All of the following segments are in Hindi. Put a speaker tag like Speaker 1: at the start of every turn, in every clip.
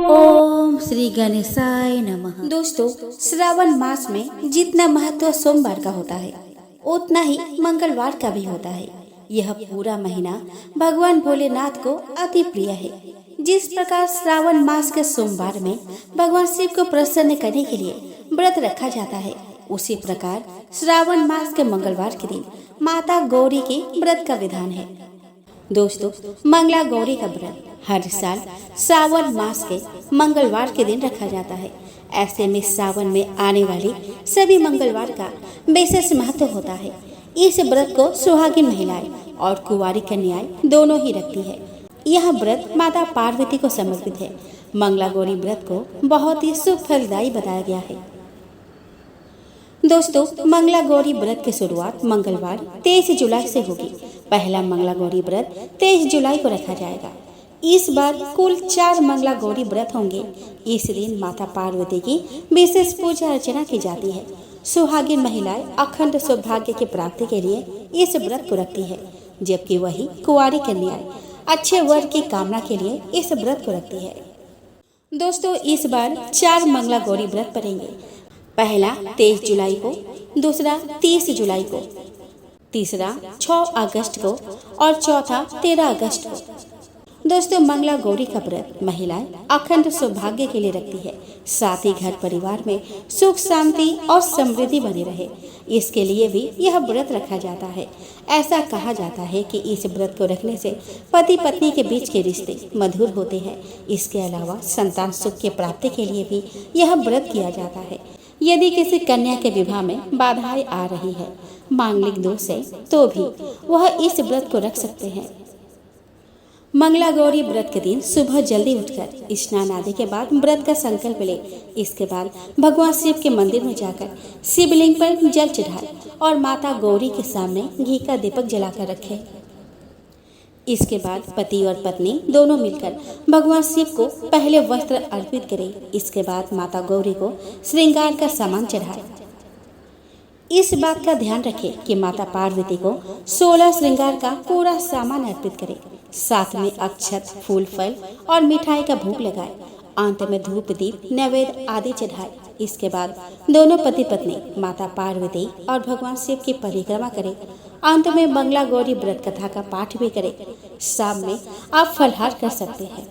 Speaker 1: ओम श्री गणेशाय नमः। दोस्तों, श्रावण मास में जितना महत्व सोमवार का होता है उतना ही मंगलवार का भी होता है। यह पूरा महीना भगवान भोलेनाथ को अति प्रिय है। जिस प्रकार श्रावण मास के सोमवार में भगवान शिव को प्रसन्न करने के लिए व्रत रखा जाता है, उसी प्रकार श्रावण मास के मंगलवार के दिन माता गौरी के व्रत का विधान है। दोस्तों, मंगला गौरी का व्रत हर साल श्रावण मास के मंगलवार के दिन रखा जाता है। ऐसे में सावन में आने वाली सभी मंगलवार का विशेष महत्व होता है। इस व्रत को सुहागिन महिलाएं और कुंवारी कन्याएं दोनों ही रखती है। यह व्रत माता पार्वती को समर्पित है। मंगला गौरी व्रत को बहुत ही शुभ फलदायी बताया गया है। दोस्तों, मंगला गौरी व्रत की शुरुआत मंगलवार 23 जुलाई से होगी। पहला मंगला गौरी व्रत 23 जुलाई को रखा जाएगा। इस बार कुल 4 मंगला गौरी व्रत होंगे। इस दिन माता पार्वती की विशेष पूजा अर्चना की जाती है। सुहागिन महिलाएं अखंड सौभाग्य की प्राप्ति के लिए इस व्रत को रखती है, जबकि वही कुंवारी कन्याएं अच्छे वर की कामना के लिए इस व्रत को रखती है। दोस्तों, इस बार 4 मंगला गौरी व्रत पड़ेंगे। पहला 23 जुलाई को, दूसरा 30 जुलाई को, तीसरा 6 अगस्त को और चौथा 13 अगस्त को। दोस्तों, मंगला गौरी का व्रत महिलाएं अखंड सौभाग्य के लिए रखती है। साथ ही घर परिवार में सुख शांति और समृद्धि बनी रहे, इसके लिए भी यह व्रत रखा जाता है। ऐसा कहा जाता है कि इस व्रत को रखने से पति पत्नी के बीच के रिश्ते मधुर होते हैं। इसके अलावा संतान सुख की प्राप्ति के लिए भी यह व्रत किया जाता है। यदि किसी कन्या के विवाह में बाधाएं आ रही है, मांगलिक दोष है, तो भी वह इस व्रत को रख सकते हैं। मंगला गौरी व्रत के दिन सुबह जल्दी उठकर स्नान आदि के बाद व्रत का संकल्प ले। इसके बाद भगवान शिव के मंदिर में जाकर शिवलिंग पर जल चढ़ाए और माता गौरी के सामने घी का दीपक जलाकर रखे। इसके बाद पति और पत्नी दोनों मिलकर भगवान शिव को पहले वस्त्र अर्पित करें। इसके बाद माता गौरी को श्रृंगार का सामान चढ़ाए। इस बात का ध्यान रखें कि माता पार्वती को 16 श्रृंगार का पूरा सामान अर्पित करें। साथ में अक्षत, फूल, फल और मिठाई का भोग लगाए। अंत में धूप, दीप, नैवेद्य आदि चढ़ाए। इसके बाद दोनों पति पत्नी माता पार्वती और भगवान शिव की परिक्रमा करें। अंत में मंगला गौरी व्रत कथा का पाठ भी करें। शाम में आप फलाहार कर सकते हैं।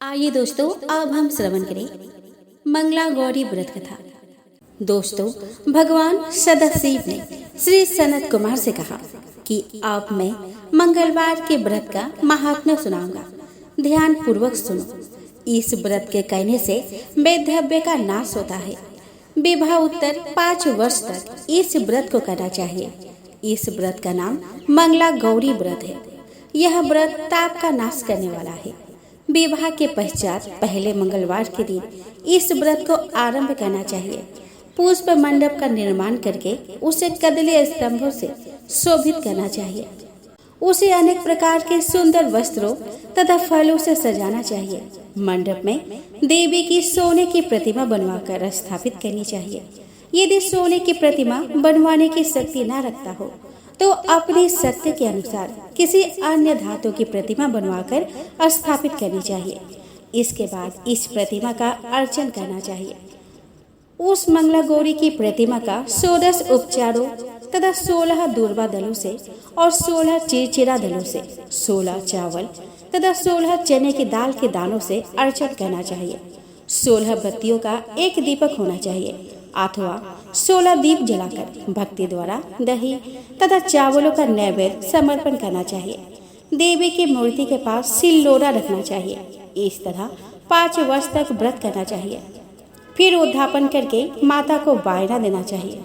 Speaker 1: आइए दोस्तों, अब हम श्रवण करें मंगला गौरी व्रत कथा। दोस्तों, भगवान सदाशिव ने श्री सनत कुमार से कहा कि अब मैं मंगलवार के व्रत का महात्म्य सुनाऊंगा। ध्यान पूर्वक सुनो। इस व्रत के कहने से वैधव्य का नाश होता है। विवाह उत्तर 5 वर्ष तक इस व्रत को करना चाहिए। इस व्रत का नाम मंगला गौरी व्रत है। यह व्रत ताप का नाश करने वाला है। विवाह के पश्चात पहले मंगलवार के दिन इस व्रत को आरंभ करना चाहिए। पुष्प मंडप का निर्माण करके उसे कदले स्तंभों से शोभित करना चाहिए। उसे अनेक प्रकार के सुंदर वस्त्रों तथा फलों से सजाना चाहिए। मंडप में देवी की सोने की प्रतिमा बनवाकर स्थापित करनी चाहिए। यदि सोने की प्रतिमा बनवाने की शक्ति न रखता हो तो अपनी शक्ति के अनुसार किसी अन्य धातु की प्रतिमा बनवाकर स्थापित करनी चाहिए। इसके बाद इस प्रतिमा का अर्चन करना चाहिए। उस मंगला गौरी की प्रतिमा का 16 उपचारों तथा 16 दूर्वा दलों से और 16 चिरचिरा दलों से, 16 चावल तथा 16 चने की दाल के दानों से अर्चन करना चाहिए। 16 बत्तियों का एक दीपक होना चाहिए अथवा 16 दीप जलाकर भक्ति द्वारा दही तथा चावलों का नैवेद्य समर्पण करना चाहिए। देवी की मूर्ति के पास सिल्लोरा रखना चाहिए। इस तरह 5 वर्ष तक व्रत करना चाहिए। फिर उद्धापन करके माता को वायना देना चाहिए।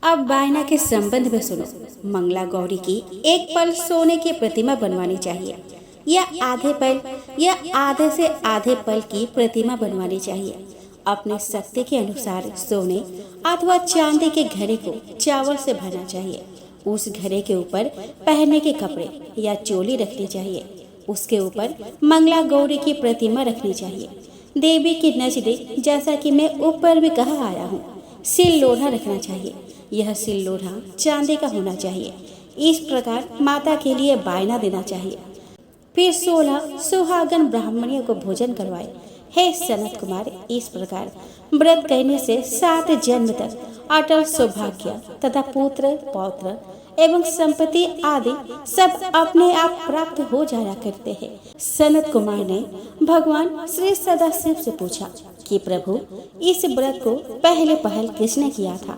Speaker 1: अब वायना के संबंध में सुनो। मंगला गौरी की एक पल सोने की प्रतिमा बनवानी चाहिए या आधे से आधे पल की प्रतिमा बनवानी चाहिए। अपनी शक्ति के अनुसार सोने अथवा चांदी के घड़े को चावल से भरना चाहिए। उस घड़े के ऊपर पहनने के कपड़े या चोली रखनी चाहिए। उसके ऊपर मंगला गौरी की प्रतिमा रखनी चाहिए। देवी की नजदीक, जैसा कि मैं ऊपर भी कहा आया हूँ, सिल लोढ़ा रखना चाहिए। यह सिल लोढ़ा चांदी का होना चाहिए। इस प्रकार माता के लिए वायना देना चाहिए। फिर 16 सुहागन ब्राह्मणियों को भोजन करवाए। हे सनत कुमार, इस प्रकार व्रत करने से 7 जन्म तक अटल सौभाग्य तथा पुत्र पौत्र एवं संपत्ति आदि सब अपने आप प्राप्त हो जाया करते हैं। सनत कुमार ने भगवान श्री सदाशिव से पूछा कि प्रभु, इस व्रत को पहले पहल किसने किया था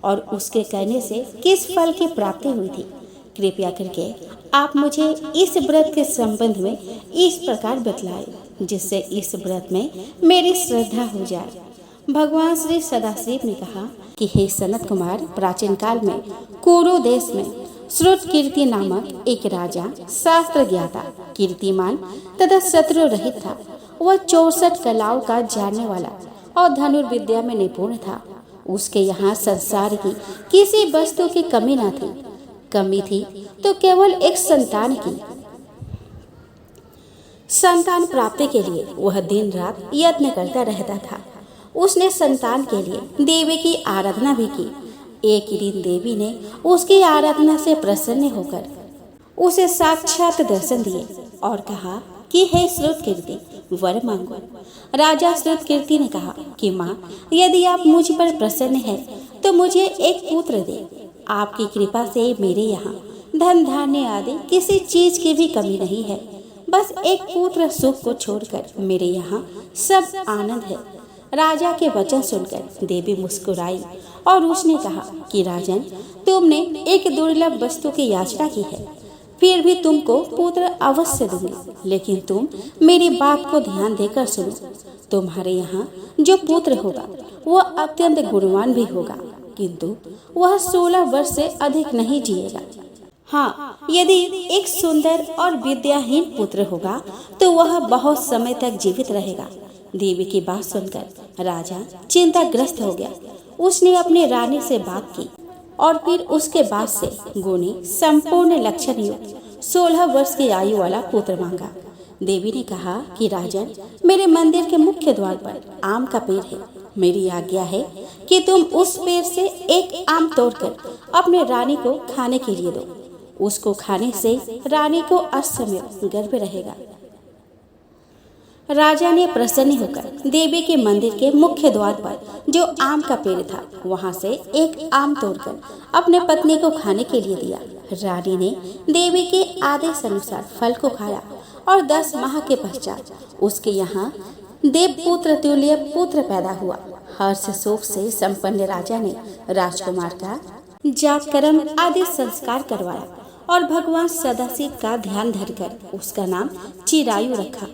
Speaker 1: और उसके करने से किस फल की प्राप्ति हुई थी? कृपया करके आप मुझे इस व्रत के संबंध में इस प्रकार बतलाए जिससे इस व्रत में मेरी श्रद्धा हो जाए। भगवान श्री सदाशिव ने कहा कि हे सनत कुमार, प्राचीन काल में कुरु देश में श्रुतकीर्ति नामक एक राजा शास्त्र ज्ञाता, कीर्तिमान तथा शत्रु रहित था। वह 64 कलाओं का जानने वाला और धनुर्विद्या में निपुण था। उसके यहाँ संसार की किसी वस्तु की कमी न थी। कमी थी तो केवल एक संतान की। संतान प्राप्ति के लिए वह दिन रात यत्न करता रहता था। उसने संतान के लिए देवी की आराधना भी की। एक दिन देवी ने उसकी आराधना से प्रसन्न होकर उसे साक्षात दर्शन दिए और कहा कि हे श्रुतकीर्ति, वर मांगो। राजा श्रुतकीर्ति ने कहा कि माँ, यदि आप मुझ पर प्रसन्न हैं तो मुझे एक पुत्र दे। आपकी कृपा से मेरे यहाँ धन धान्य आदि किसी चीज की भी कमी नहीं है। बस एक पुत्र सुख को छोड़कर मेरे यहाँ सब आनंद है। राजा के वचन सुनकर देवी मुस्कुराई और उसने कहा कि राजन, तुमने एक दुर्लभ वस्तु की याचना की है, फिर भी तुमको पुत्र अवश्य दूंगी। लेकिन तुम मेरी बात को ध्यान देकर सुनो। तुम्हारे यहाँ जो पुत्र होगा वह अत्यंत गुणवान भी होगा, किंतु वह 16 वर्ष से अधिक नहीं जिएगा। हाँ, यदि एक सुंदर और विद्याहीन पुत्र होगा तो वह बहुत समय तक जीवित रहेगा। देवी की बात सुनकर राजा चिंताग्रस्त हो गया। उसने अपनी रानी से बात की और फिर उसके बाद से गुणी संपूर्ण लक्षण युक्त 16 वर्ष की आयु वाला पुत्र मांगा। देवी ने कहा कि राजन, मेरे मंदिर के मुख्य द्वार पर आम का पेड़ है। मेरी आज्ञा है कि तुम उस पेड़ से एक आम तोड़कर अपने रानी को खाने के लिए दो। उसको खाने से रानी को असमय गर्भ रहेगा। राजा ने प्रसन्न होकर देवी के मंदिर के मुख्य द्वार पर जो आम का पेड़ था वहां से एक आम तोड़कर अपने पत्नी को खाने के लिए दिया। रानी ने देवी के आदेश अनुसार फल को खाया और 10 माह के पश्चात उसके यहाँ देवपुत्र तुल्य पुत्र पैदा हुआ। हर्ष शोक से संपन्न राजा ने राजकुमार का जागकर्म आदि संस्कार करवाया और भगवान सदाशिव का ध्यान धरकर उसका नाम चिरायु रखा।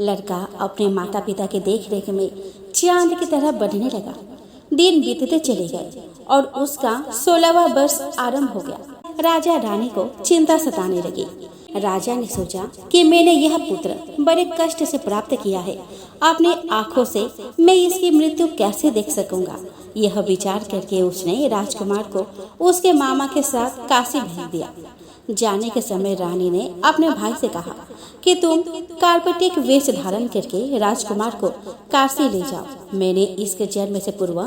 Speaker 1: लड़का अपने माता पिता के देखरेख में चांद की तरह बढ़ने लगा। दिन बीतते चले गए और उसका 16वां वर्ष आरंभ हो गया। राजा रानी को चिंता सताने लगी। राजा ने सोचा कि मैंने यह पुत्र बड़े कष्ट से प्राप्त किया है, अपने आंखों से मैं इसकी मृत्यु कैसे देख सकूंगा। यह विचार करके उसने राजकुमार को उसके मामा के साथ काशी भेज दिया। जाने के समय रानी ने अपने भाई से कहा कि तुम कार्पेटिक वेश धारण करके राजकुमार को काशी ले जाओ। मैंने इसके जन्म से पूर्व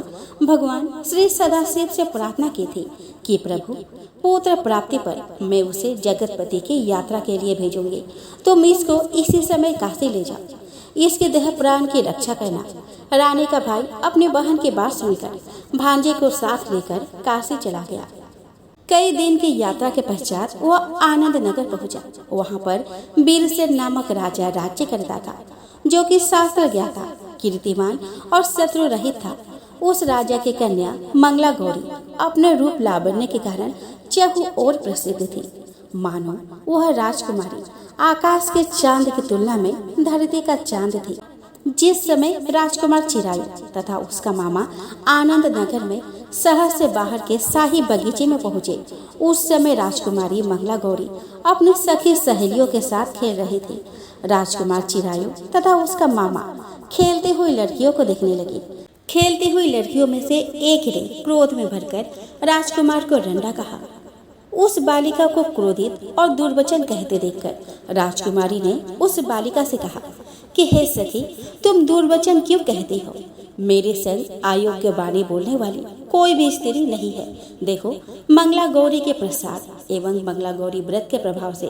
Speaker 1: भगवान श्री सदाशिव से प्रार्थना की थी कि प्रभु, पुत्र प्राप्ति पर मैं उसे जगतपति की यात्रा के लिए भेजूंगी। तुम इसको इसी समय काशी ले जाओ। इसके देह प्राण की रक्षा करना। रानी का भाई अपनी बहन की बात सुनकर भांजे को साथ लेकर काशी चला गया। कई दिन की यात्रा के पश्चात वह आनंद नगर पहुंचा। वहां पर वीरसेन नामक राजा राज्य करता था, जो कि शास्त्र ज्ञाता, कीर्तिमान और शत्रु रहित था। उस राजा की कन्या मंगला गौरी अपने रूप लावण्य के कारण चहु ओर प्रसिद्ध थी। मानो वह राजकुमारी आकाश के चांद की तुलना में धरती का चांद थी। जिस समय राजकुमार चिरायु तथा उसका मामा आनंद नगर में शहर से बाहर के शाही बगीचे में पहुंचे, उस समय राजकुमारी मंगला गौरी अपनी सखी सहेलियों के साथ खेल रही थी। राजकुमार चिरायु तथा उसका मामा खेलती हुई लड़कियों को देखने लगी। खेलती हुई लड़कियों में से एक ने क्रोध में भरकर राजकुमार को रंडा कहा। उस बालिका को क्रोधित और दुर्वचन कहते देखकर राजकुमारी ने उस बालिका से कहा कि हे सखी, तुम दुर्वचन क्यों कहती हो? मेरे संग अयोग्य वाणी बोलने वाली कोई भी स्त्री नहीं है। देखो, मंगला गौरी के प्रसाद एवं मंगला गौरी व्रत के प्रभाव से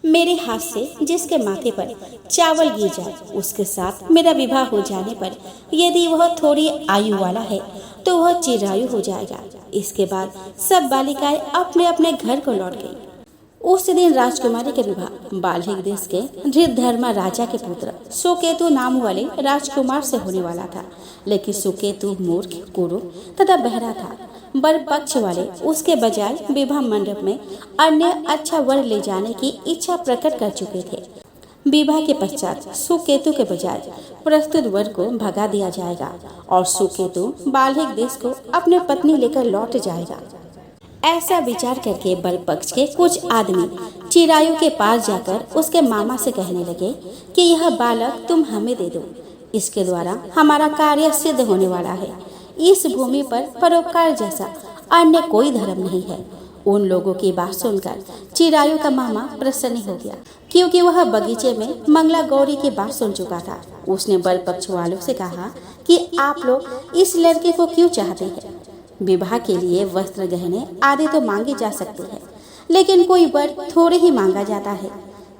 Speaker 1: मेरे हाथ से जिसके माथे पर चावल गिर जाए, उसके साथ मेरा विवाह हो जाने पर यदि वह थोड़ी आयु वाला है तो वह चिरायु हो जाएगा। इसके बाद सब बालिकाएं अपने अपने घर को लौट गई। उस दिन राजकुमारी का विवाह बाल्हिक देश के धृतधर्मा राजा के पुत्र सुकेतु नाम वाले राजकुमार से होने वाला था, लेकिन सुकेतु मूर्ख, कुरूप तथा बहरा था। वर पक्ष वाले उसके बजाय विवाह मंडप में अन्य अच्छा वर ले जाने की इच्छा प्रकट कर चुके थे। विवाह के पश्चात सुकेतु के बजाय प्रस्तुत वर को भगा दिया जाएगा और सुकेतु बाल्हिक देश को अपने पत्नी लेकर लौट जाएगा। ऐसा विचार करके वर पक्ष के कुछ आदमी चिरायु के पास जाकर उसके मामा से कहने लगे कि यह बालक तुम हमें दे दो, इसके द्वारा हमारा कार्य सिद्ध होने वाला है। इस भूमि पर परोपकार जैसा अन्य कोई धर्म नहीं है। उन लोगों की बात सुनकर चिरायु का मामा प्रसन्न हो गया, क्योंकि वह बगीचे में मंगला गौरी की बात सुन चुका था। उसने वर पक्ष वालों से कहा कि आप लोग इस लड़के को क्यों चाहते हैं? विवाह के लिए वस्त्र गहने आदि तो मांगे जा सकते हैं, लेकिन कोई वर थोड़े ही मांगा जाता है।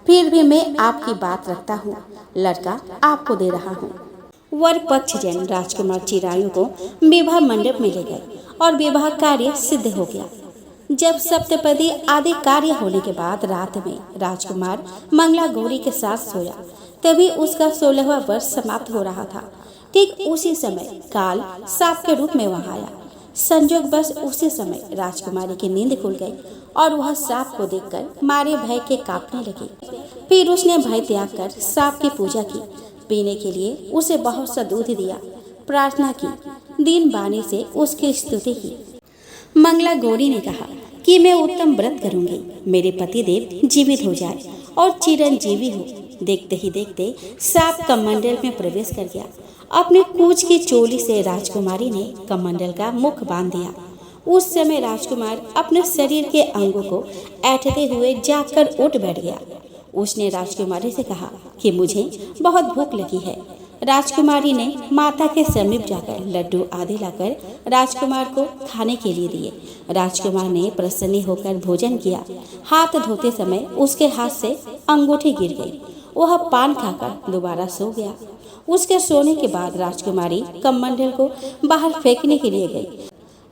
Speaker 1: फिर भी मैं आपकी बात रखता हूँ, लड़का आपको दे रहा हूँ। वर पक्ष जन राजकुमार चिरायु को विवाह मंडप में ले गए और विवाह कार्य सिद्ध हो गया। जब सप्तपदी आदि कार्य होने के बाद रात में राजकुमार मंगला गौरी के साथ सोया, तभी उसका 16वां वर्ष समाप्त हो रहा था। ठीक उसी समय काल सांप के रूप में वहां आया। संजोग बस उसी समय राजकुमारी की नींद खुल गई और वह सांप को देखकर मारे भय के कांपने लगी। फिर उसने भय त्याग कर सांप की पूजा की, पीने के लिए उसे बहुत सा दूध दिया, प्रार्थना की, दीन बानी से उसकी स्तुति की। मंगला गौरी ने कहा कि मैं उत्तम व्रत करूंगी, मेरे पतिदेव जीवित हो जाए और चिरंजीवी हो। देखते ही देखते सांप कमंडल में प्रवेश कर गया। अपने कूच की चोली से राजकुमारी ने कमंडल का मुख बांध दिया। उस समय राजकुमार अपने शरीर के अंगों को ऐंठते हुए जाकर उठ बैठ गया। उसने राजकुमारी से कहा कि मुझे बहुत भूख लगी है। राजकुमारी ने माता के समीप जाकर लड्डू आदि लाकर राजकुमार को खाने के लिए दिए। राजकुमार ने प्रसन्न होकर भोजन किया। हाथ धोते समय उसके हाथ से अंगूठी गिर गई। वह पान खाकर दोबारा सो गया। उसके सोने के बाद राजकुमारी कमंडल को बाहर फेंकने के लिए गई,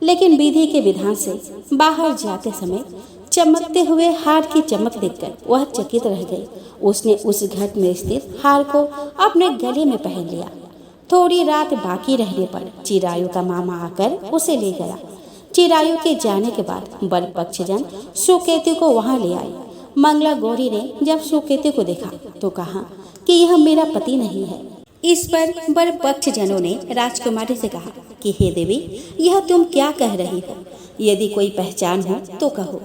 Speaker 1: लेकिन विधि के विधान से बाहर जाते समय चमकते हुए हार की चमक देखकर वह चकित रह गई। उसने उस घट में स्थित हार को अपने गले में पहन लिया। थोड़ी रात बाकी रहने पर चिरायु का मामा आकर उसे ले गया। चिरायु के जाने के बाद वर पक्षजन सुकेतु को वहां ले आए। मंगला गौरी ने जब सुकेतु को देखा तो कहा कि यह मेरा पति नहीं है। इस पर वर पक्षजनों ने राजकुमारी से कहा कि हे देवी, यह तुम क्या कह रही हो? यदि कोई पहचान हो तो कहो।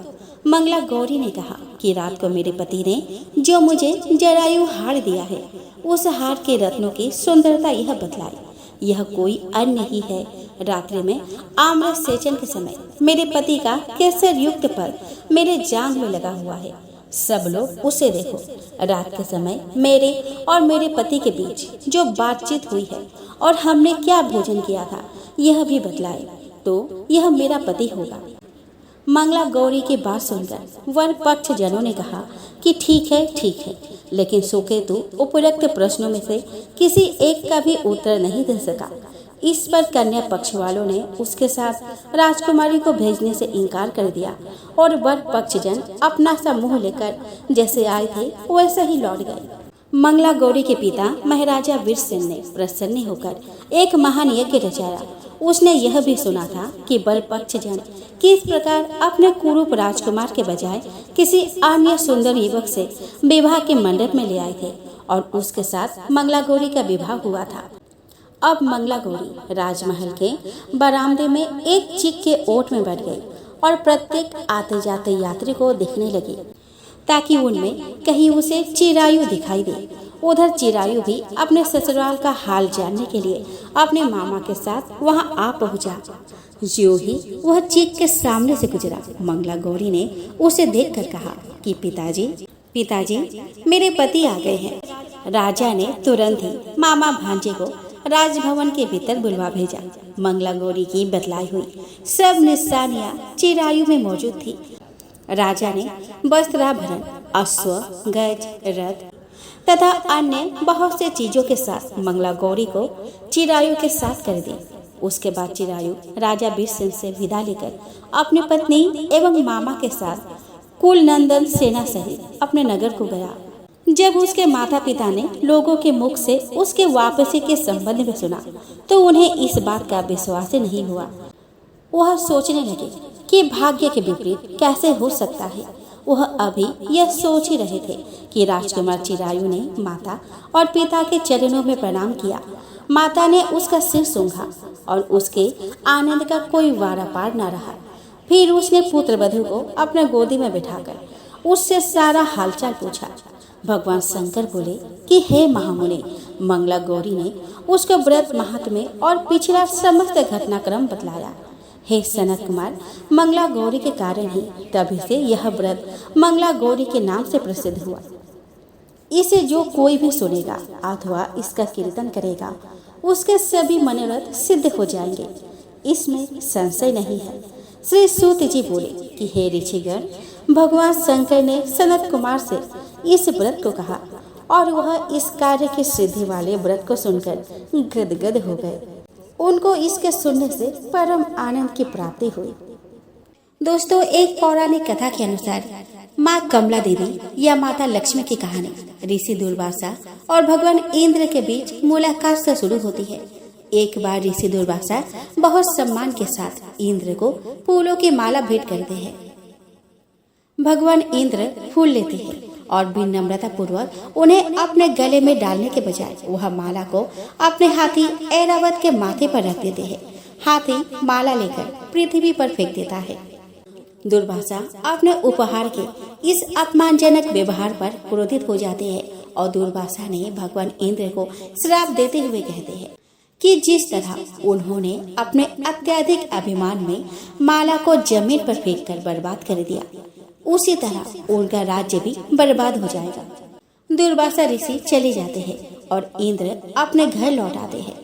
Speaker 1: मंगला गौरी ने कहा कि रात को मेरे पति ने जो मुझे जरायु हार दिया है, उस हार के रत्नों की सुंदरता यह बतलाई। यह कोई अन्य ही है। रात्रि में आम्र सेचन के समय मेरे पति का केसर युक्त पर मेरे जांघ में लगा हुआ है। सब लोग उसे देखो। रात के समय मेरे और मेरे पति के बीच जो बातचीत हुई है और हमने क्या भोजन किया था, यह भी बतलाए, तो यह मेरा पति होगा। मंगला गौरी की बात सुनकर वर पक्ष जनों ने कहा कि ठीक है, लेकिन सुकेतु उपरोक्त प्रश्नों में से किसी एक का भी उत्तर नहीं दे सका। इस पर कन्या पक्ष वालों ने उसके साथ राजकुमारी को भेजने से इनकार कर दिया और वर पक्षजन अपना सा मुंह लेकर जैसे आए थे वैसे ही लौट गए। मंगला गौरी के पिता महाराजा वीरसेन ने प्रसन्न होकर एक महान यज्ञ रचाया। उसने यह भी सुना था कि वर पक्षजन किस प्रकार अपने कुरूप राजकुमार के बजाय किसी अन्य सुंदर युवक से विवाह के मंडप में ले आए थे और उसके साथ मंगला गौरी का विवाह हुआ था। अब मंगला गौरी राजमहल के बरामदे में एक चिक के ओट में बैठ गई और प्रत्येक आते जाते यात्री को देखने लगी ताकि उनमें कहीं उसे चिरायु दिखाई दे। उधर चिरायु भी अपने ससुराल का हाल जानने के लिए अपने मामा के साथ वहां आ पहुंचा। ज्यों ही वह चिक के सामने से गुजरा, मंगला गौरी ने उसे देखकर कहा कि पिताजी मेरे पति आ गए हैं। राजा ने तुरंत ही मामा भांजे को राजभवन के भीतर बुलवा भेजा। मंगला गौरी की बतलाई हुई सब निशानियां चिरायु में मौजूद थी। राजा ने वस्त्राभरण, अश्व, गज, रथ तथा अन्य बहुत से चीजों के साथ मंगला गौरी को चिरायु के साथ कर दी। उसके बाद चिरायु राजा बीरसेन से विदा लेकर अपनी पत्नी एवं मामा के साथ कुलनंदन सेना सहित अपने नगर को गया। जब उसके माता पिता ने लोगों के मुख से उसके वापसी के संबंध में सुना तो उन्हें इस बात का विश्वास नहीं हुआ। वह सोचने लगे कि भाग्य के विपरीत कैसे हो सकता है। वह अभी यह सोच ही रहे थे कि राजकुमार चिरायु ने माता और पिता के चरणों में प्रणाम किया। माता ने उसका सिर सूंघा और उसके आनंद का कोई वारा पार न रहा। फिर उसने पुत्र वधू को अपने गोदी में बिठाकर उससे सारा हालचाल पूछा। भगवान शंकर बोले कि हे महामुनि, मंगला गौरी ने उसको व्रत महात्म्य और पिछला समस्त घटनाक्रम बतलाया। हे सनत कुमार, मंगला गौरी के कारण ही तभी से यह व्रत मंगला गौरी के नाम से प्रसिद्ध हुआ। इसे जो कोई भी सुनेगा अथवा इसका कीर्तन करेगा उसके सभी मनोरथ सिद्ध हो जाएंगे, इसमें संशय नहीं है। श्री सूत जी बोले कि हे ऋषिगण, भगवान शंकर ने सनत कुमार से इस व्रत को कहा और वह इस कार्य की सिद्धि वाले व्रत को सुनकर गदगद हो गए। उनको इसके सुनने से परम आनंद की प्राप्ति हुई। दोस्तों, एक पौराणिक कथा के अनुसार माँ कमला देवी या माता लक्ष्मी की कहानी ऋषि दुर्वासा और भगवान इंद्र के बीच मुलाकात से शुरू होती है। एक बार ऋषि दुर्वासा बहुत सम्मान के साथ इंद्र को फूलों की माला भेंट करते हैं। भगवान इंद्र फूल लेते हैं और विनम्रता पूर्वक उन्हें अपने गले में डालने के बजाय वह माला को अपने हाथी ऐरावत के माथे पर रख देते हैं। हाथी माला लेकर पृथ्वी पर फेंक देता है। दुर्वासा अपने उपहार के इस अपमानजनक व्यवहार पर क्रोधित हो जाते हैं और दुर्वासा ने भगवान इंद्र को श्राप देते हुए कहते हैं कि जिस तरह उन्होंने अपने अत्यधिक अभिमान में माला को जमीन पर फेंककर बर्बाद कर दिया, उसी तरह उनका राज्य भी बर्बाद हो जाएगा। दुर्वासा ऋषि चले जाते हैं और इंद्र अपने घर लौट आते हैं।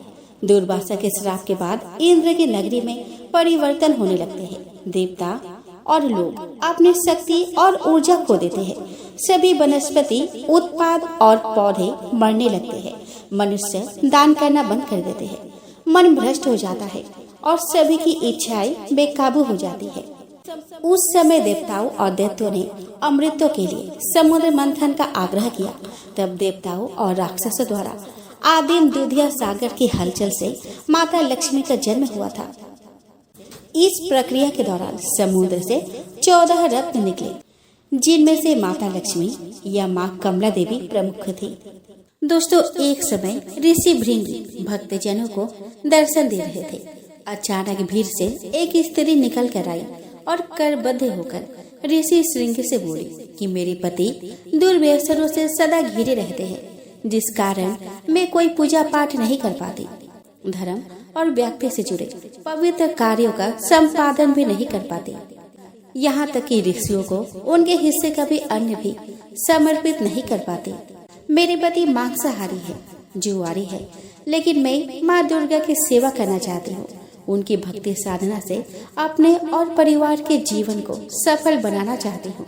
Speaker 1: दुर्वासा के श्राप के बाद इंद्र की नगरी में परिवर्तन होने लगते हैं। देवता और लोग अपनी शक्ति और ऊर्जा खो देते हैं। सभी वनस्पति, उत्पाद और पौधे मरने लगते हैं। मनुष्य दान करना बंद कर देते हैं। मन भ्रष्ट हो जाता है और सभी की इच्छाएं बेकाबू हो जाती है। उस समय देवताओं और दैत्यों ने अमृतों के लिए समुद्र मंथन का आग्रह किया। तब देवताओं और राक्षसों द्वारा आदिम दूधिया सागर की हलचल से माता लक्ष्मी का जन्म हुआ था। इस प्रक्रिया के दौरान समुद्र से 14 रत्न निकले, जिनमें से माता लक्ष्मी या माँ कमला देवी प्रमुख थी। दोस्तों, एक समय ऋषि भृंगी भक्तजनों को दर्शन दे रहे थे। अचानक भीड़ से एक स्त्री निकल कर आई और करबद्ध होकर ऋषि श्रृंग से बोली कि मेरे पति दुर्व्यसनों से सदा घिरे रहते हैं, जिस कारण मैं कोई पूजा पाठ नहीं कर पाती, धर्म और व्यक्ति से जुड़े पवित्र कार्यों का संपादन भी नहीं कर पाती। यहाँ तक कि ऋषियों को उनके हिस्से का भी अन्न भी समर्पित नहीं कर पाती। मेरे पति मांसाहारी है, जुआरी है, लेकिन मैं माँ दुर्गा की सेवा करना चाहती हूँ। उनकी भक्ति साधना से अपने और परिवार के जीवन को सफल बनाना चाहती हूँ।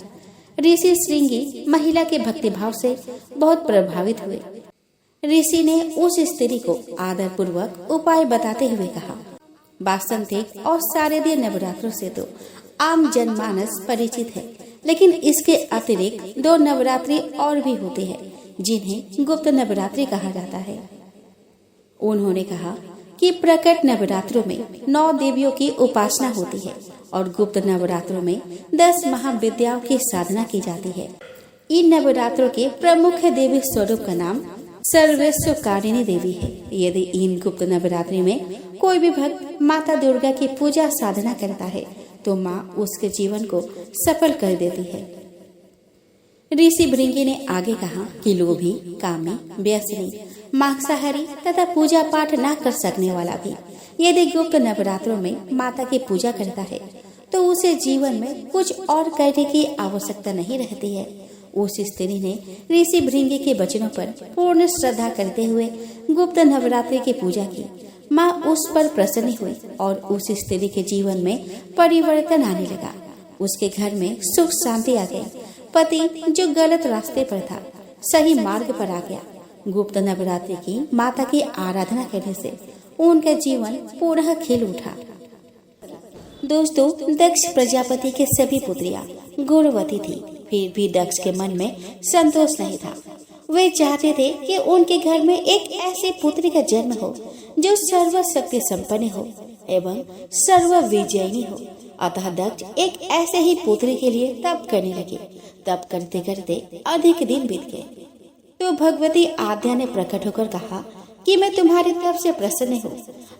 Speaker 1: ऋषि श्रृंगी महिला के भक्तिभाव से बहुत प्रभावित हुए। ऋषि ने उस स्त्री को आदर पूर्वक उपाय बताते हुए कहा, वासंतिक और शारदीय नवरात्रों से तो आम जनमानस परिचित है, लेकिन इसके अतिरिक्त 2 नवरात्रि और भी होते हैं, जिन्हें गुप्त नवरात्रि कहा जाता है। उन्होंने कहा कि प्रकट नवरात्रों में 9 देवियों की उपासना होती है और गुप्त नवरात्रों में 10 महाविद्याओं की साधना की जाती है। इन नवरात्रों के प्रमुख देवी स्वरूप का नाम सर्वेश्वकारिणी देवी है। यदि इन गुप्त नवरात्रि में कोई भी भक्त माता दुर्गा की पूजा साधना करता है तो माँ उसके जीवन को सफल कर देती है। ऋषि भृंगी ने आगे कहा कि लोभी, कामी, व्यसनी, मांसाहारी तथा पूजा पाठ न कर सकने वाला भी यदि गुप्त नवरात्रों में माता की पूजा करता है तो उसे जीवन में कुछ और करने की आवश्यकता नहीं रहती है। उस स्त्री ने ऋषि भृंगी के वचनों पर पूर्ण श्रद्धा करते हुए गुप्त नवरात्रि की पूजा की। माँ उस पर प्रसन्न हुई और उस स्त्री के जीवन में परिवर्तन आने लगा। उसके घर में सुख शांति आ गई। पति जो गलत रास्ते पर था सही मार्ग पर आ गया। गुप्त नवरात्रि की माता की आराधना करने से उनका जीवन पुनः खिल उठा। दोस्तों, दक्ष प्रजापति के सभी पुत्रियां गुणवती थी, फिर भी दक्ष के मन में संतोष नहीं था। वे चाहते थे कि उनके घर में एक ऐसी पुत्री का जन्म हो जो सर्वशक्ति संपन्न हो एवं सर्व विजयिनी हो। अतः दक्ष एक ऐसे ही पुत्री के लिए तप करने लगे। तप करते करते अधिक दिन बीत गए तो भगवती आद्या ने प्रकट होकर कहा कि मैं तुम्हारे तप से प्रसन्न हूँ।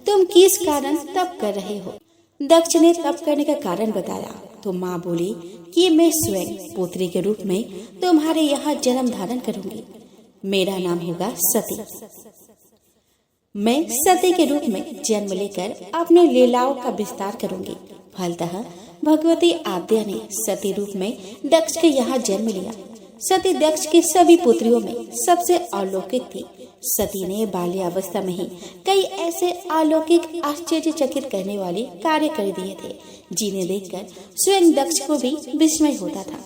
Speaker 1: तुम किस कारण तप कर रहे हो? दक्ष ने तप करने का कारण बताया तो माँ बोली कि मैं स्वयं पुत्री के रूप में तुम्हारे यहाँ जन्म धारण करूंगी। मेरा नाम होगा सती। मैं सती के रूप में जन्म लेकर अपने लीलाओं का विस्तार करूंगी। फलतः भगवती आद्या ने सती रूप में दक्ष के यहाँ जन्म लिया। सती दक्ष की सभी पुत्रियों में सबसे अलौकिक थी। सती ने बाल्यावस्था में ही कई ऐसे अलौकिक आश्चर्यचकित करने वाले कार्य कर दिए थे जिन्हें देखकर स्वयं दक्ष को भी विस्मय होता था।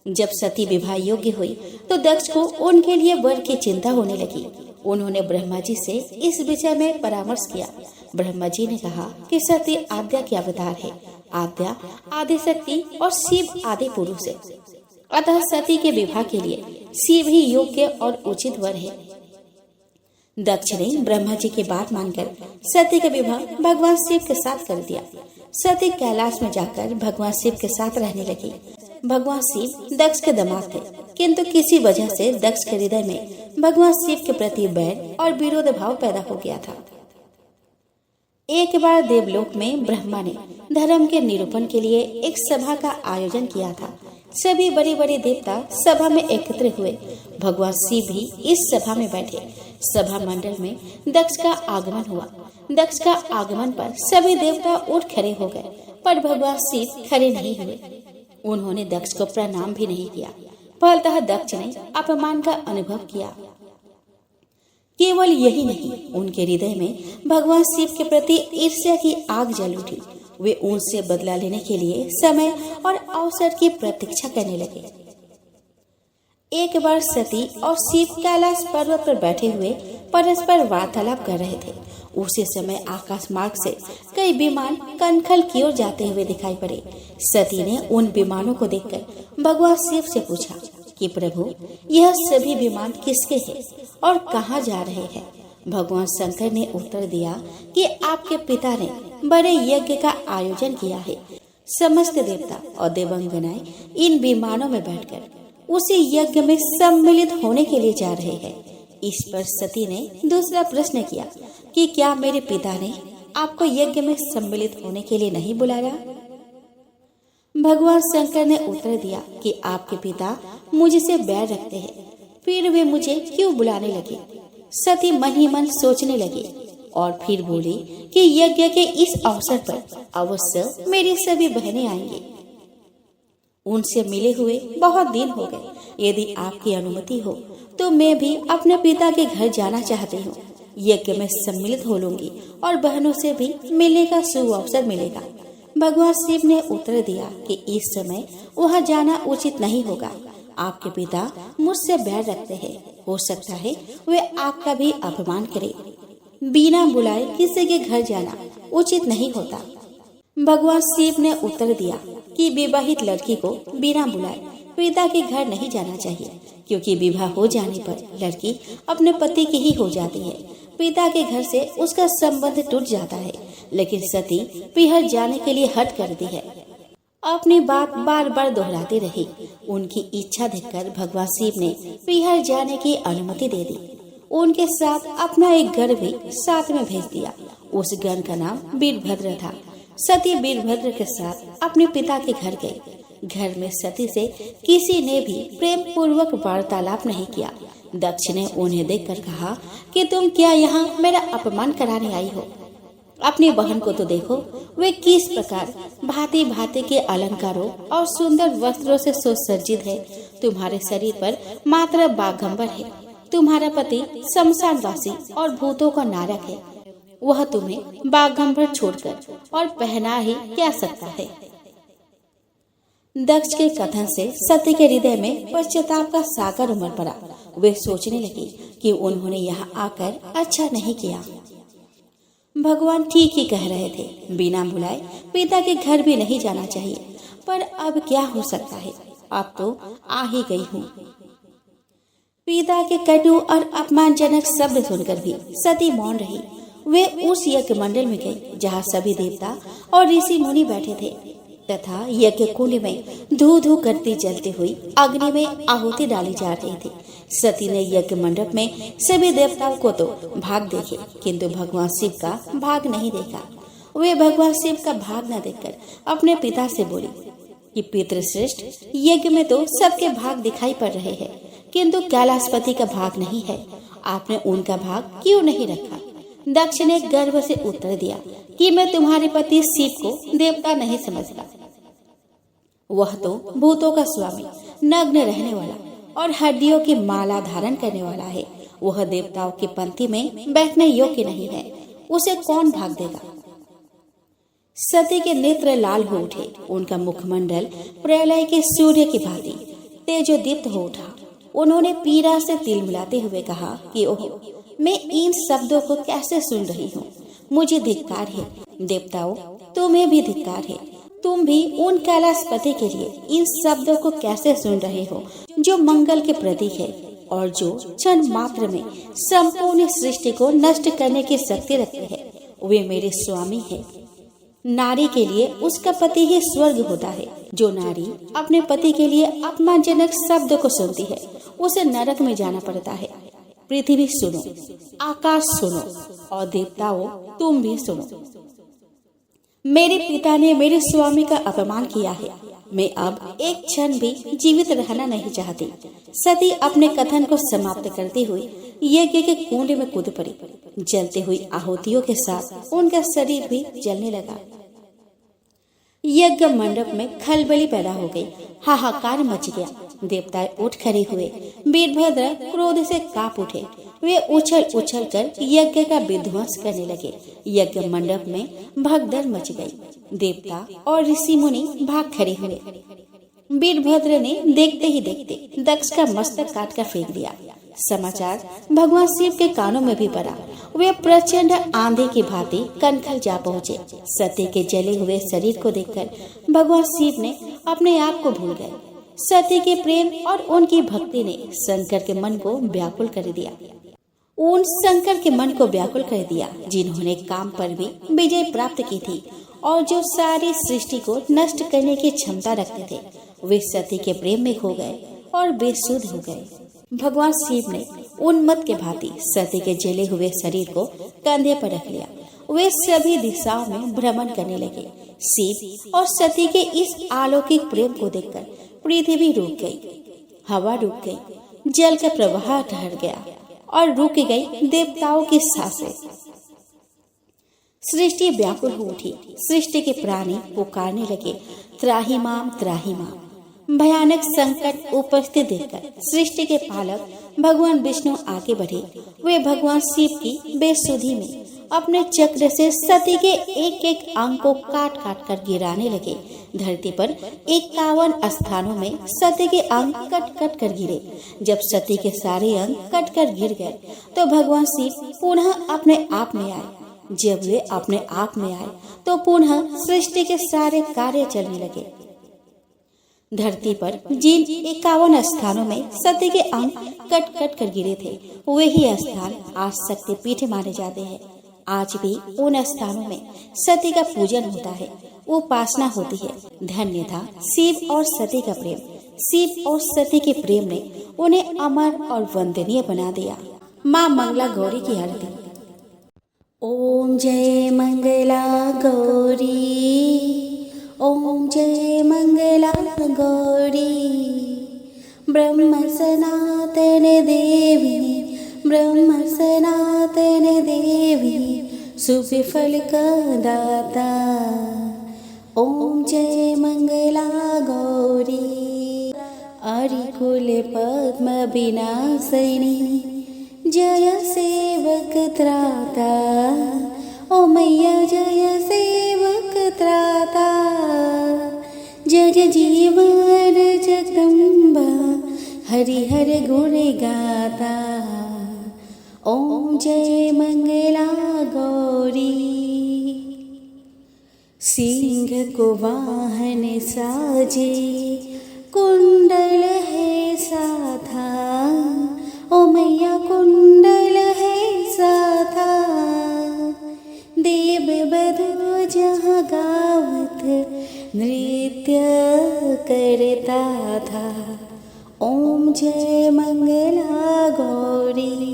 Speaker 1: जब सती विवाह योग्य हुई तो दक्ष को उनके लिए वर की चिंता होने लगी। उन्होंने ब्रह्मा जी से इस विषय में परामर्श किया। ब्रह्मा जी ने कहा कि सती आद्या के अवतार है। आद्या आदि शक्ति और शिव आदि पुरुष है। अतः सती के विवाह के लिए शिव ही योग्य और उचित वर है। दक्ष ने ब्रह्मा जी की बात मानकर सती का विवाह भगवान शिव के साथ कर दिया। सती कैलाश में जाकर भगवान शिव के साथ रहने लगी। भगवान शिव दक्ष के दामाद थे, किंतु किसी वजह से दक्ष के हृदय में भगवान शिव के प्रति बैर और विरोध भाव पैदा हो गया था। एक बार देवलोक में ब्रह्मा ने धर्म के निरूपण के लिए एक सभा का आयोजन किया था। सभी बड़े बड़े देवता सभा में एकत्र हुए। भगवान शिव भी इस सभा में बैठे। सभा मंडल में दक्ष का आगमन हुआ। दक्ष का आगमन पर सभी देवता उठ खड़े हो गए, पर भगवान शिव खड़े नहीं हुए। उन्होंने दक्ष को प्रणाम भी नहीं किया। फलतः दक्ष ने अपमान का अनुभव किया। केवल यही नहीं, उनके हृदय में भगवान शिव के प्रति ईर्ष्या की आग जल उठी। वे उनसे बदला लेने के लिए समय और अवसर की प्रतीक्षा करने लगे। एक बार सती और शिव कैलाश पर्वत पर बैठे हुए परस्पर वार्तालाप कर रहे थे। उसी समय आकाश मार्ग से कई विमान कनखल की ओर जाते हुए दिखाई पड़े। सती ने उन विमानों को देखकर भगवान शिव से पूछा कि प्रभु, यह सभी विमान किसके हैं और कहाँ जा रहे हैं? भगवान शंकर ने उत्तर दिया कि आपके पिता ने बड़े यज्ञ का आयोजन किया है। समस्त देवता और देवांगनाएं इन विमानों में बैठकर उसी यज्ञ में सम्मिलित होने के लिए जा रहे हैं। इस पर सती ने दूसरा प्रश्न किया कि क्या मेरे पिता ने आपको यज्ञ में सम्मिलित होने के लिए नहीं बुलाया? भगवान शंकर ने उत्तर दिया कि आपके पिता मुझसे बैर रखते हैं, फिर वे मुझे क्यों बुलाने लगे? सती मन ही मन सोचने लगी और फिर बोली कि यज्ञ के इस अवसर पर अवश्य मेरी सभी बहनें आएंगी। उनसे मिले हुए बहुत दिन हो गए। यदि आपकी अनुमति हो तो मैं भी अपने पिता के घर जाना चाहती हूँ। यज्ञ में सम्मिलित हो लूंगी और बहनों से भी मिलने का शुभ अवसर मिलेगा। भगवान शिव ने उत्तर दिया कि इस समय वहाँ जाना उचित नहीं होगा। आपके पिता मुझसे बैर रखते हैं। हो सकता है वे आपका भी अपमान करें। बिना बुलाए किसी के घर जाना उचित नहीं होता। भगवान शिव ने उत्तर दिया कि विवाहित लड़की को बिना बुलाए पिता के घर नहीं जाना चाहिए, क्योंकि विवाह हो जाने पर लड़की अपने पति की ही हो जाती है। पिता के घर से उसका संबंध टूट जाता है। लेकिन सती पिहर जाने के लिए हट करती है। अपनी बात बार बार दोहराती रही। उनकी इच्छा देखकर भगवान शिव ने पिहर जाने की अनुमति दे दी। उनके साथ अपना एक गण भी साथ में भेज दिया। उस गण का नाम वीरभद्र था। सती वीरभद्र के साथ अपने पिता के घर गई। घर में सती से किसी ने भी प्रेम पूर्वक वार्तालाप नहीं किया। दक्ष ने उन्हें देखकर कहा कि तुम क्या यहाँ मेरा अपमान कराने आई हो? अपनी बहन को तो देखो, वे किस प्रकार भांति भांति के अलंकारों और सुंदर वस्त्रों से सुसज्जित है। तुम्हारे शरीर पर मात्र बाघंबर है। तुम्हारा पति शमशानवासी और भूतों का नारक है। वह तुम्हें बाघंबर छोड़कर और पहना ही क्या सकता है। दक्ष के कथन से सती के हृदय में पश्चाताप का सागर उमड़ पड़ा। वे सोचने लगी कि उन्होंने यहाँ आकर अच्छा नहीं किया। भगवान ठीक ही कह रहे थे, बिना बुलाए पिता के घर भी नहीं जाना चाहिए। पर अब क्या हो सकता है, अब तो आ ही गई हूँ। पिता के कटु और अपमानजनक शब्द सुनकर भी सती मौन रही। वे उस यज्ञ मंडल में गई जहाँ सभी देवता और ऋषि मुनि बैठे थे तथा यज्ञ कुंड में धू धू करती जलती हुई अग्नि में आहुति डाली जा रही थी। सती ने यज्ञ मंडप में सभी देवताओं को तो भाग देखे, किंतु भगवान शिव का भाग नहीं देखा। वे भगवान शिव का भाग न देखकर अपने पिता से बोली कि पितृश्रेष्ठ, यज्ञ में तो सबके भाग दिखाई पड़ रहे हैं, किंतु कैलाशपति का भाग नहीं है। आपने उनका भाग क्यों नहीं रखा? दक्ष ने गर्व से उत्तर दिया कि मैं तुम्हारे पति शिव को देवता नहीं समझता। वह तो भूतों का स्वामी, नग्न रहने वाला और हड्डियों की माला धारण करने वाला है। वह देवताओं की पंक्ति में बैठने योग्य नहीं है। उसे कौन भाग देगा? सती के नेत्र लाल हो उठे। उनका मुखमंडल प्रलय के सूर्य की भांति तेजोदीप्त हो उठा। उन्होंने पीड़ा से तिल मिलाते हुए कहा कि ओह, मैं इन शब्दों को कैसे सुन रही हूँ। मुझे धिक्कार है। देवताओं, तुम्हें भी धिक्कार है। तुम भी उन कैलाशपति के लिए इन शब्दों को कैसे सुन रहे हो जो मंगल के प्रतीक है और जो क्षण मात्र में संपूर्ण सृष्टि को नष्ट करने की शक्ति रखते हैं। वे मेरे स्वामी हैं। नारी के लिए उसका पति ही स्वर्ग होता है। जो नारी अपने पति के लिए अपमानजनक शब्द को सुनती है, उसे नरक में जाना पड़ता है। पृथ्वी सुनो, आकाश सुनो और देवताओं तुम भी सुनो। मेरे पिता ने मेरे स्वामी का अपमान किया है। मैं अब एक क्षण भी जीवित रहना नहीं चाहती। सती अपने कथन को समाप्त करती हुई यज्ञ के कुंड में कूद पड़ी। जलती हुई आहुतियों के साथ उनका शरीर भी जलने लगा। यज्ञ मंडप में खलबली पैदा हो गई। हाहाकार मच गया। देवता उठ खड़े हुए। वीरभद्र क्रोध से कांप उठे। वे उछल उछल कर यज्ञ का विध्वंस करने लगे। यज्ञ मंडप में भगदड़ मच गई। देवता और ऋषि मुनि भाग खड़े हुए। वीरभद्र ने देखते ही देखते दक्ष का मस्तक काट कर फेंक दिया। समाचार भगवान शिव के कानों में भी पड़ा। वे प्रचंड आंधी की भांति कनखल जा पहुँचे। सती के जले हुए शरीर को देखकर भगवान शिव ने अपने आप को भूल गए। सती के प्रेम और उनकी भक्ति ने शंकर के मन को व्याकुल कर दिया। उन शंकर के मन को व्याकुल कर दिया जिन्होंने काम पर भी विजय प्राप्त की थी और जो सारी सृष्टि को नष्ट करने की क्षमता रखते थे। वे सती के प्रेम में खो गए और बेसुध हो गए। भगवान शिव ने उन्मत्त के भांति सती के जले हुए शरीर को कंधे पर रख लिया। वे सभी दिशाओं में भ्रमण करने लगे। शिव और सती के इस अलौकिक प्रेम को देखकर पृथ्वी रुक गई, हवा रुक गई, जल का प्रवाह ठहर गया और रुक गई देवताओं की सांसें। सृष्टि व्याकुल हो उठी। सृष्टि के प्राणी पुकारने लगे, त्राहि माम त्राहि माम। भयानक संकट उपस्थित देखकर सृष्टि के पालक भगवान विष्णु आगे बढ़े। वे भगवान शिव की बेसुधी में अपने चक्र से सती के एक एक अंग को काट काट कर गिराने लगे। धरती पर 51 स्थानों में सती के अंग कट कट कर गिरे। जब सती के सारे अंग कट कर गिर गए तो भगवान शिव पुनः अपने आप में आए। जब वे अपने आप में आए तो पुनः सृष्टि के सारे कार्य चलने लगे। धरती पर जिन 51 स्थानों में सती के अंग कट कट कर गिरे थे, वे ही स्थान आज शक्तिपीठ माने जाते हैं। आज भी उन स्थानों में सती का पूजन होता है, उपासना होती है। धन्य था शिव और सती का प्रेम। शिव और सती के प्रेम ने उन्हें अमर और वंदनीय बना दिया। माँ मंगला गौरी की आरती। ओम जय मंगला गौरी, ओम जय मंगला गौरी। ब्रह्म सनातन देवी, ब्रह्म सनातन देवी, शुभ फल का दाता। ओम जय मंगला गौरी अरिकुल पद्म विनाशिनी जय सेवक त्राता। ओ मैया जय सेवक त्राता। जग जीवन जगदम्बा हरिहर गुण गाता। ओम जय मंगला गौरी। सिंह को वाहन साजे कुंडल है साथा। ओ मैया कुंडल है साथा। देव बधू जहाँ गावत नृत्य करता था। ओम जय मंगला गौरी।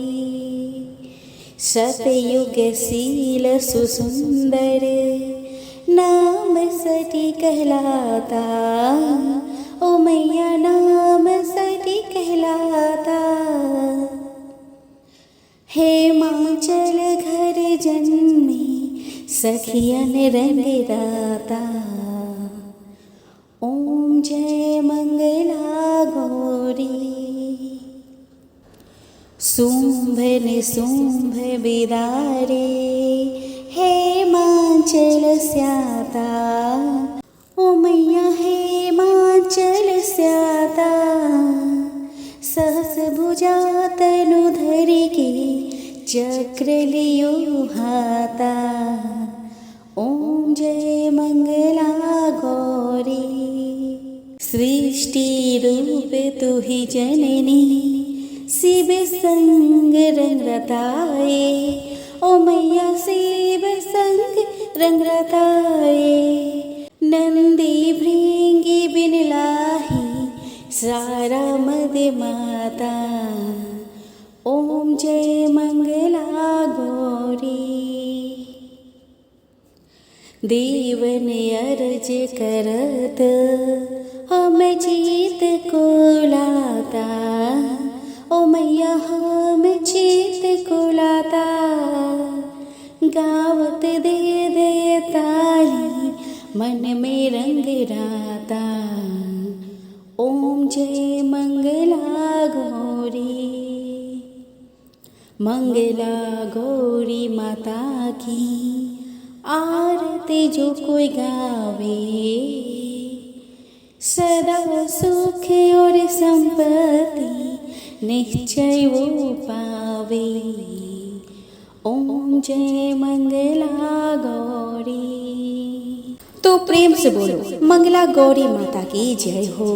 Speaker 1: सतयुग शील सुसुंदर नाम सटी कहलाता। ओ मैया नाम सटी कहलाता। हेमांचल घर जन्मे सखियन रंग राता। ओम जय मंगला गौरी। शुंभ निशुंभ बिदारे हेमांचल स्याता। ओ मैया हेमांचल स्याता। सहस भुजा तनु धरि के चक्र लियो हाता। ओम जय मंगला गौरी। सृष्टि रूप तु ही जननी शिव संग रंग रताए। ओ मैया शिव संग रंग रताए। नंदी भृंगी बिन लाही सारा मद माता। ओम जय मंगला गौरी। देवन अर्ज करत हम जीत को लाता। ओ मैया हम जीत को लाता। गावत दे दे ताली मन में रंग राता। ओम जय मंगला गौरी। मंगला गौरी माता की आरती जो कोई गावे। सदा सुख और संपत्ति निश्चय वो पावे। ओम जय मंगला गौरी। तो प्रेम से बोलो मंगला गौरी माता की जय हो।